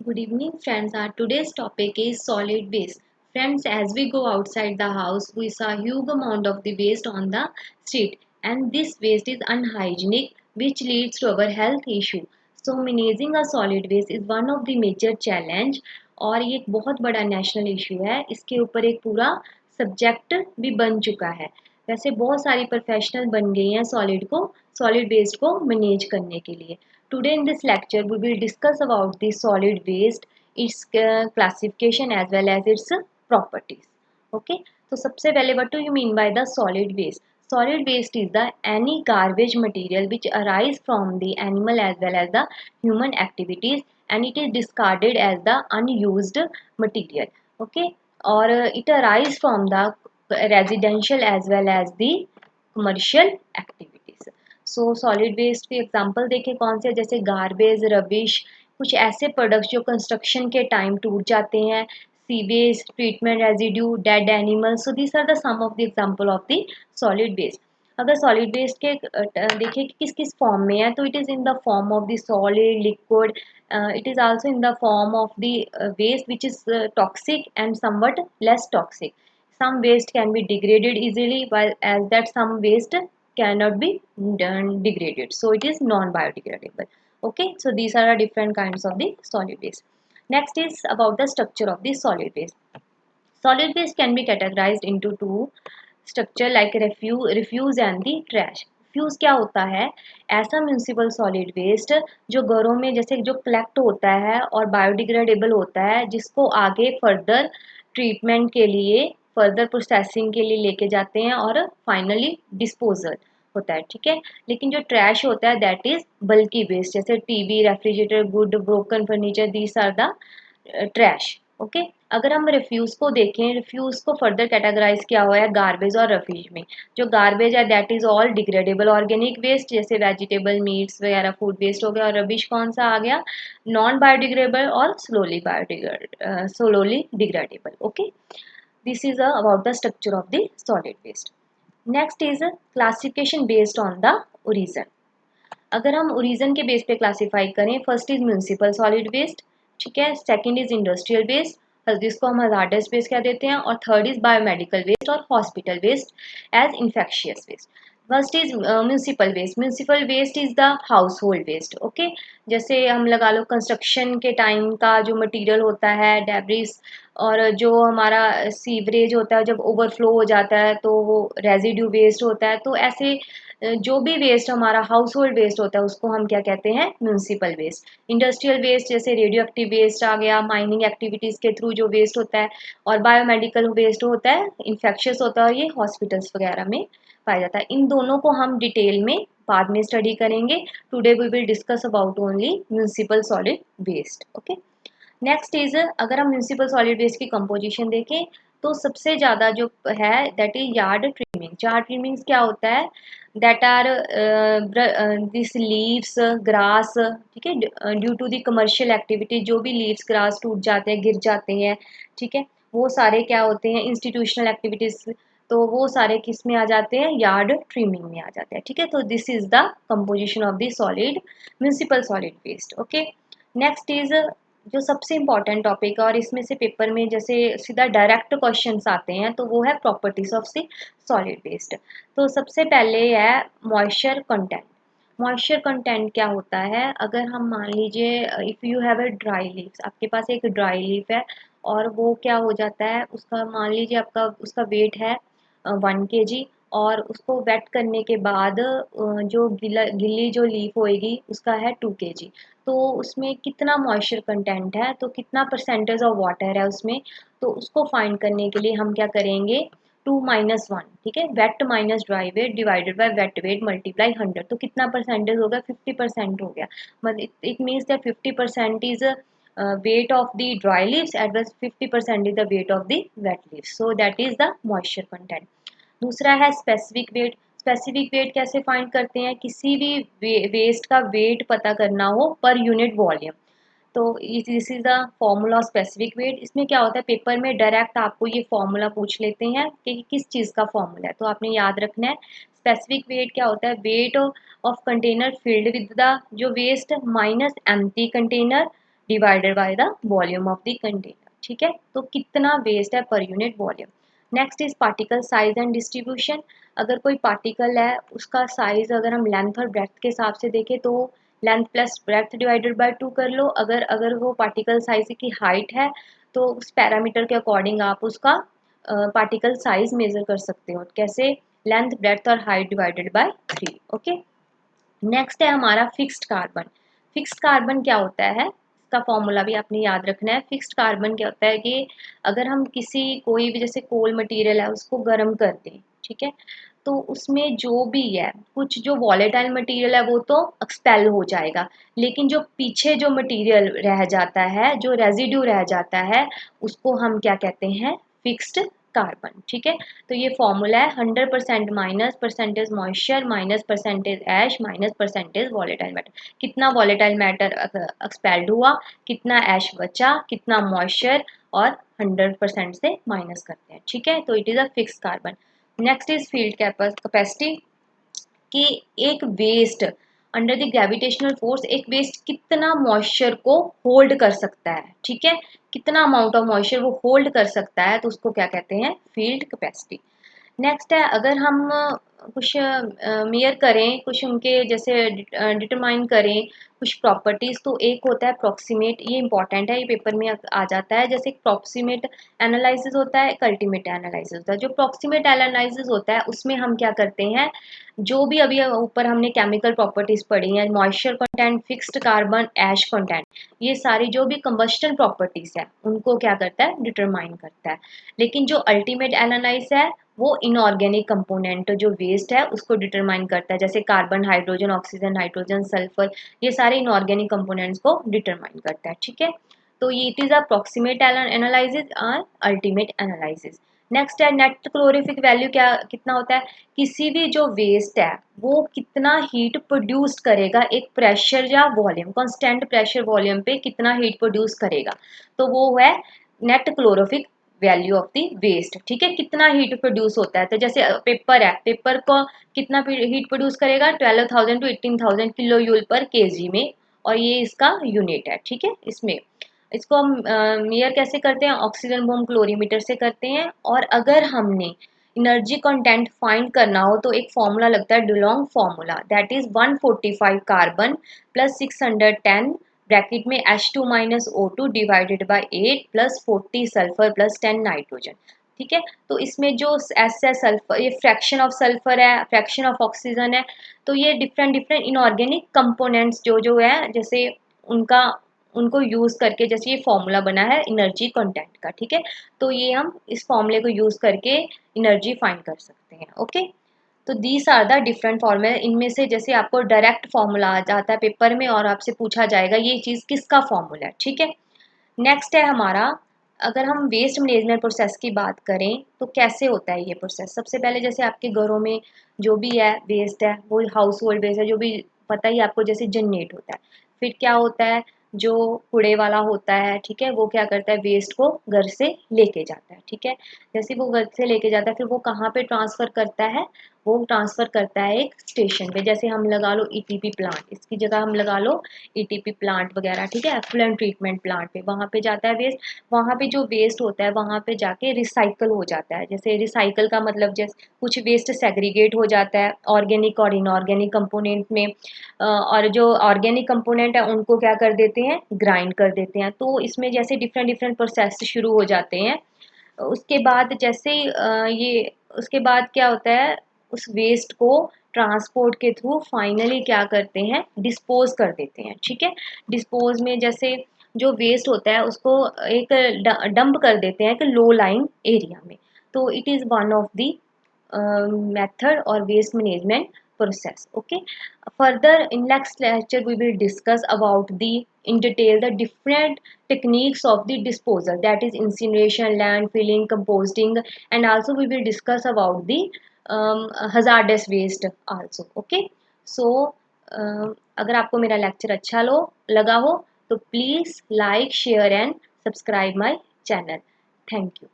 Good evening, friends. Our today's topic is solid waste. Friends, as we go outside the house, we saw a huge amount of the waste on the street, and this waste is unhygienic, which leads to our health issue. So, managing a solid waste is one of the major challenge, और ये एक बहुत बड़ा national issue है. इसके ऊपर एक पूरा सब्जेक्ट भी बन चुका है. वैसे बहुत सारी प्रोफेशनल बन गई हैं सॉलिड वेस्ट को मैनेज करने के लिए. Today in this lecture we will discuss about the solid waste, its classification as well as its properties. Okay, so सबसे पहले what do you mean by the solid waste? Solid waste is the any garbage material which arise from the animal as well as the human activities, and it is discarded as the unused material. Okay, or it arise from the residential as well as the commercial activities. So solid waste के example देखें कौन से, जैसे garbage, rubbish, कुछ ऐसे products जो construction के time टूट जाते हैं, sewage, treatment residue, dead animals. So this are the some of the example of the solid waste. अगर सॉलिड वेस्ट के देखें कि किस किस फॉर्म में है, तो it is in the form of the solid, liquid, it is also in the form of the waste which is toxic and somewhat less toxic. Some waste can be degraded easily, while as that some waste cannot be degraded, so it is non biodegradable. Okay, so these are the different kinds of the solid waste. Next is about the structure of the solid waste. Solid waste can be categorized into two structure like refuse and the trash. Fuse क्या होता है? ऐसा municipal solid waste जो घरों में जैसे जो collect होता है और बायोडिग्रेडेबल होता है, जिसको आगे फर्दर ट्रीटमेंट के लिए, फर्दर प्रोसेसिंग के लिए लेके जाते हैं और फाइनली डिस्पोजल होता है. ठीक है, लेकिन जो ट्रैश होता है दैट इज बल्की वेस्ट, जैसे TV, refrigerator, good, broken furniture, these are the trash. Okay, अगर हम रिफ्यूज़ को देखें, रिफ्यूज़ को फर्दर कैटेगराइज किया हुआ है गार्बेज और रफीज में. जो गार्बेज है that is all degradable organic waste, जैसे वेजिटेबल, मीट्स वगैरह, फूड वेस्ट हो गया. और रबिश कौन सा आ गया? नॉन बायोडिग्रेडेबल और slowly degradable. Okay, this is about the structure of the solid waste. Next is classification based on the origin. अगर हम ओरिजन के बेस पे क्लासीफाई करें, first is municipal solid waste, ठीक है, सेकंड इज इंडस्ट्रियल वेस्ट, जिसको हम hazardous waste कह देते हैं, और थर्ड इज बायोमेडिकल वेस्ट और hospital waste as infectious waste. First is municipal waste. Municipal waste is the household waste. Okay, जैसे हम लगा लो कंस्ट्रक्शन के टाइम का जो मटीरियल होता है, डेब्रिस, और जो हमारा सीवरेज होता है जब ओवरफ्लो हो जाता है तो वो रेजिड्यू वेस्ट होता है. तो ऐसे जो भी वेस्ट हमारा हाउस होल्ड वेस्ट होता है उसको हम क्या कहते हैं? Municipal waste. इंडस्ट्रियल वेस्ट जैसे रेडियो एक्टिव वेस्ट आ गया, माइनिंग एक्टिविटीज़ के थ्रू जो वेस्ट होता है, और बायोमेडिकल वेस्ट होता है, इन्फेक्शियस होता है, ये हॉस्पिटल्स वगैरह में पाया जाता है. इन दोनों को हम डिटेल में बाद में स्टडी करेंगे. Today we will discuss about only municipal solid waste. Okay, next is, अगर हम म्यूनिसिपल सॉलिड वेस्ट की कंपोजिशन देखें तो सबसे ज़्यादा जो है that is yard trimming. Yard trimmings क्या होता है? That are this leaves, grass, ठीक है, due to the commercial activity जो भी लीव्स, ग्रास टूट जाते हैं, गिर जाते हैं, ठीक है, वो सारे क्या होते हैं? Institutional activities. तो वो सारे किस में आ जाते हैं? यार्ड ट्रिमिंग में आ जाते हैं. ठीक है, तो this is the composition of the solid municipal solid waste. Okay, next is जो सबसे इम्पॉर्टेंट टॉपिक है और इसमें से पेपर में जैसे सीधा डायरेक्ट क्वेश्चंस आते हैं, तो वो है properties of the solid waste. तो सबसे पहले है मॉइस्चर कंटेंट. मॉइस्चर कंटेंट क्या होता है? अगर हम मान लीजिए if you have a dry leaves, आपके पास एक ड्राई लीफ है और वो क्या हो जाता है, उसका मान लीजिए आपका उसका वेट है 1 kg, और उसको वेट करने के बाद जो गिल्ली जो लीफ होएगी उसका है 2 kg. तो उसमें कितना मॉइस्चर कंटेंट है, तो कितना परसेंटेज ऑफ वाटर है उसमें, तो उसको फाइंड करने के लिए हम क्या करेंगे? 2 - 1, ठीक है, wait minus dry weight divided by weight weight multiply 100. तो कितना परसेंटेज होगा? 50% हो गया. मतलब it means that 50% is weight of the dry leaves and 50% is the weight of the wet leaves. So that is the moisture content. दूसरा है specific weight. Specific weight कैसे find करते हैं? किसी भी वेस्ट का वेट पता करना हो पर यूनिट वॉल्यूम, तो this is the formula of specific weight. इसमें क्या होता है, पेपर में डायरेक्ट आपको ये फॉर्मूला पूछ लेते हैं कि किस चीज़ का फॉर्मूला है, तो आपने याद रखना है. स्पेसिफिक वेट क्या होता है? Weight of container filled with the जो waste minus empty container divided by the volume of the container. ठीक है, तो कितना वेस्ट है per unit volume. Next is particle size and distribution. अगर कोई पार्टिकल है उसका साइज अगर हम लेंथ और ब्रेथ के हिसाब से देखें तो length plus breadth divided by 2 कर लो। अगर अगर वो पार्टिकल साइज की हाइट है तो उस पैरामीटर के अकॉर्डिंग आप उसका पार्टिकल साइज मेजर कर सकते हो। कैसे? लेंथ ब्रेथ और height divided by 3। Okay, next है हमारा फिक्स्ड कार्बन। फिक्स्ड कार्बन क्या होता है, इसका फॉर्मूला भी आपने याद रखना है। फिक्स्ड कार्बन क्या होता है कि अगर हम किसी कोई भी जैसे कोल मटेरियल है उसको गर्म कर दें, ठीक है, तो उसमें जो भी है कुछ जो वॉलेटाइल मटेरियल है वो तो एक्सपेल हो जाएगा, लेकिन जो पीछे जो मटेरियल रह जाता है, जो रेजिड्यू रह जाता है, उसको हम क्या कहते हैं? Fixed carbon. ठीक है, तो ये फॉर्मूला है 100% minus percentage moisture minus percentage ash minus percentage volatile matter. कितना वॉलेटाइल मैटर एक्सपेल्ड हुआ, कितना ऐश बचा, कितना मॉइस्चर, और 100% से माइनस करते हैं। ठीक है, तो it is a fixed carbon. Next is field capacity, कि एक waste under the gravitational force एक वेस्ट कितना मॉइस्चर को होल्ड कर सकता है। ठीक है, कितना अमाउंट ऑफ मॉइस्चर वो होल्ड कर सकता है, तो उसको क्या कहते हैं? Field capacity. नेक्स्ट है अगर हम कुछ मेयर करें, कुछ उनके जैसे डिटरमाइन करें कुछ प्रॉपर्टीज, तो एक होता है प्रॉक्सिमेट। ये इंपॉर्टेंट है, ये पेपर में आ जाता है। जैसे प्रॉक्सिमेट एनालिसिस होता है, एक अल्टीमेट एनालिसिस होता है। जो प्रॉक्सिमेट एनालिसिस होता है उसमें हम क्या करते हैं, जो भी अभी ऊपर हमने केमिकल प्रॉपर्टीज पढ़ी हैं, moisture content, fixed carbon, ash content, ये सारी जो भी कंबस्टन प्रॉपर्टीज है उनको क्या करता है? डिटरमाइन करता है। लेकिन जो अल्टीमेट एनालाइज है वो इनऑर्गेनिक कंपोनेंट जो वेस्ट है उसको डिटरमाइन करता है, जैसे carbon, hydrogen, oxygen, nitrogen, sulphur, ये सारे इनऑर्गेनिक कंपोनेंट्स को डिटरमाइन करता है। ठीक है, तो ये इट इज अप्रोक्सीमेट एनालिसिस और अल्टीमेट एनालिसिस। नेक्स्ट है नेट क्लोरिफिक वैल्यू। क्या कितना होता है? किसी भी जो वेस्ट है वो कितना हीट प्रोड्यूस करेगा एक प्रेशर या वॉल्यूम, कांस्टेंट प्रेशर वॉल्यूम पे कितना हीट प्रोड्यूस करेगा, तो वो है net calorific value of the waste. ठीक है, कितना हीट प्रोड्यूस होता है, तो जैसे पेपर है, पेपर को कितना हीट प्रोड्यूस करेगा? 12,000 to 18,000 किलो यूल पर केजी में, और ये इसका यूनिट है। ठीक है, इसमें इसको हम मेयर कैसे करते हैं? ऑक्सीजन बॉम्ब क्लोरीमीटर से करते हैं। और अगर हमने एनर्जी कंटेंट फाइंड करना हो तो एक फॉर्मूला लगता है, Dulong formula, that is 145 carbon plus 610 bracket में H2 minus O2 divided by 8 plus 40 sulphur plus 10 nitrogen. ठीक है, तो इसमें जो एस है सल्फर, ये फ्रैक्शन ऑफ सल्फर है, फ्रैक्शन ऑफ ऑक्सीजन है, तो ये डिफरेंट डिफरेंट इनऑर्गेनिक कंपोनेंट्स जो जो है, जैसे उनका उनको यूज़ करके जैसे ये फॉर्मूला बना है एनर्जी कंटेंट का। ठीक है, तो ये हम इस फॉर्मूले को यूज़ करके एनर्जी फाइंड कर सकते हैं। ओके, तो दीज आर द डिफरेंट फॉर्मूले। इनमें से जैसे आपको डायरेक्ट फॉर्मूला आ जाता है पेपर में और आपसे पूछा जाएगा ये चीज़ किसका फॉर्मूला है। ठीक है, नेक्स्ट है हमारा, अगर हम वेस्ट मैनेजमेंट प्रोसेस की बात करें तो कैसे होता है ये प्रोसेस। सबसे पहले जैसे आपके घरों में जो भी है वेस्ट है, वो हाउस होल्ड वेस्ट है, जो भी पता ही आपको, जैसे जनरेट होता है। फिर क्या होता है, जो कूड़े वाला होता है, ठीक है, वो क्या करता है, वेस्ट को घर से लेके जाता है। ठीक है, जैसे वो घर से लेके जाता है फिर वो कहाँ पे ट्रांसफ़र करता है? वो ट्रांसफ़र करता है एक स्टेशन पे। जैसे हम लगा लो ईटीपी प्लांट, इसकी जगह हम लगा लो ईटीपी प्लांट वगैरह, ठीक है, एफ्लुएंट ट्रीटमेंट प्लांट पे, वहाँ पे जाता है वेस्ट। वहाँ पे जो वेस्ट होता है वहाँ पे जाके रिसाइकल हो जाता है। जैसे रिसाइकल का मतलब जैसे कुछ वेस्ट सेग्रीगेट हो जाता है ऑर्गेनिक और इनऑर्गेनिक कंपोनेंट में, और जो ऑर्गेनिक कंपोनेंट है उनको क्या कर देते हैं? ग्राइंड कर देते हैं। तो इसमें जैसे डिफरेंट डिफरेंट प्रोसेस शुरू हो जाते हैं। उसके बाद जैसे ये उसके बाद क्या होता है, उस वेस्ट को ट्रांसपोर्ट के थ्रू फाइनली क्या करते हैं? डिस्पोज कर देते हैं। ठीक है, डिस्पोज में जैसे जो वेस्ट होता है उसको एक डंप कर देते हैं एक लो लाइन एरिया में। तो it is one of the method or waste management process. Okay, further in next lecture we will discuss about the in detail the different techniques of the disposal, that is incineration, landfilling, composting, and also we will discuss about the hazardous waste also. Okay, so अगर आपको मेरा lecture अच्छा लगा हो तो please like share and subscribe my channel. Thank you.